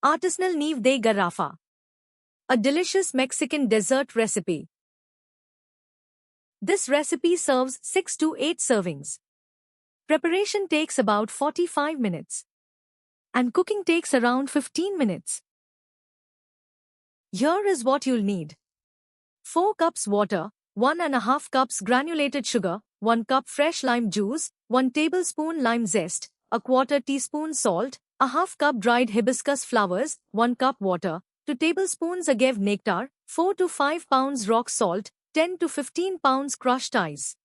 Artisanal Nieve de Garrafa. A delicious Mexican dessert recipe. This recipe serves 6 to 8 servings. Preparation takes about 45 minutes. And cooking takes around 15 minutes. Here is what you'll need. 4 cups water, 1½ cups granulated sugar, 1 cup fresh lime juice, 1 tablespoon lime zest, a quarter teaspoon salt, a ½ cup dried hibiscus flowers, 1 cup water, 2 tablespoons agave nectar, 4 to 5 pounds rock salt, 10 to 15 pounds crushed ice.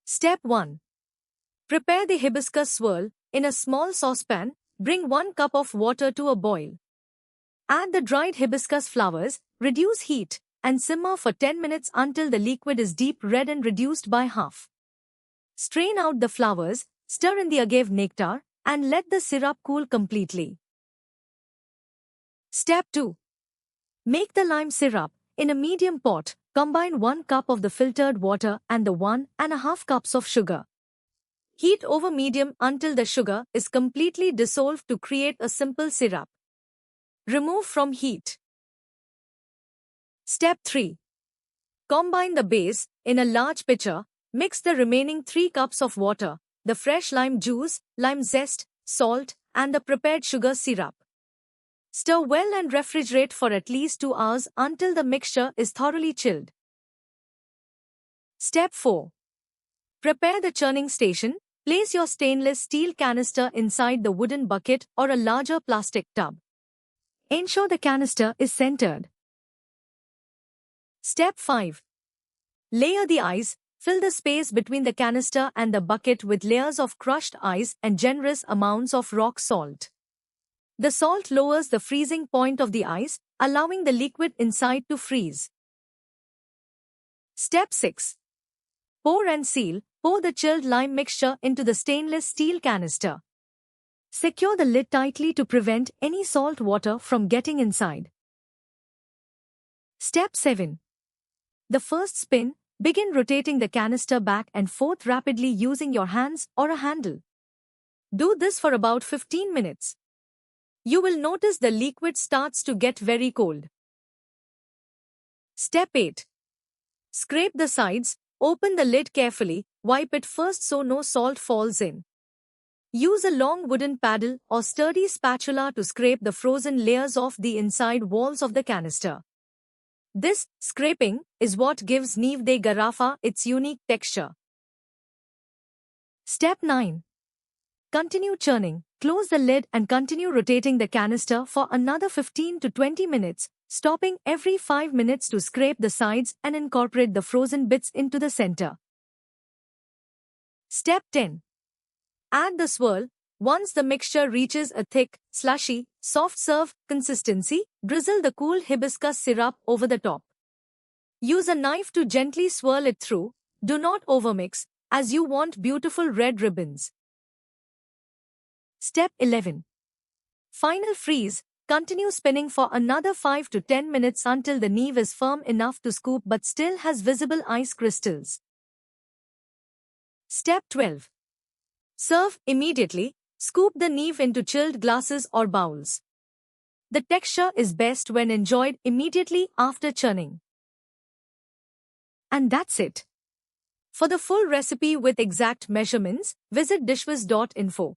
Step 1. Prepare the hibiscus swirl. In a small saucepan, bring 1 cup of water to a boil. Add the dried hibiscus flowers, reduce heat, and simmer for 10 minutes until the liquid is deep red and reduced by half. Strain out the flowers, stir in the agave nectar, and let the syrup cool completely. Step 2. Make the lime syrup. In a medium pot, combine 1 cup of the filtered water and the 1½ cups of sugar. Heat over medium until the sugar is completely dissolved to create a simple syrup. Remove from heat. Step 3. Combine the base. In a large pitcher, mix the remaining 3 cups of water, the fresh lime juice, lime zest, salt, and the prepared sugar syrup. Stir well and refrigerate for at least 2 hours until the mixture is thoroughly chilled. Step 4. Prepare the churning station. Place your stainless steel canister inside the wooden bucket or a larger plastic tub. Ensure the canister is centered. Step 5. Layer the ice. Fill the space between the canister and the bucket with layers of crushed ice and generous amounts of rock salt. The salt lowers the freezing point of the ice, allowing the liquid inside to freeze. Step 6. Pour and seal. Pour the chilled lime mixture into the stainless steel canister. Secure the lid tightly to prevent any salt water from getting inside. Step 7. The first spin. Begin rotating the canister back and forth rapidly using your hands or a handle. Do this for about 15 minutes. You will notice the liquid starts to get very cold. Step 8. Scrape the sides. Open the lid carefully. Wipe it first so no salt falls in. Use a long wooden paddle or sturdy spatula to scrape the frozen layers off the inside walls of the canister. This scraping is what gives Nieve de Garrafa its unique texture. Step 9. Continue churning. Close the lid and continue rotating the canister for another 15 to 20 minutes, stopping every 5 minutes to scrape the sides and incorporate the frozen bits into the center. Step 10. Add the swirl. Once the mixture reaches a thick, slushy, soft serve consistency, drizzle the cool hibiscus syrup over the top. Use a knife to gently swirl it through. Do not overmix, as you want beautiful red ribbons. Step 11. Final freeze. Continue spinning for another 5 to 10 minutes until the nieve is firm enough to scoop but still has visible ice crystals. Step 12. Serve immediately. Scoop the nieve into chilled glasses or bowls. The texture is best when enjoyed immediately after churning. And that's it. For the full recipe with exact measurements, visit dishwiz.info.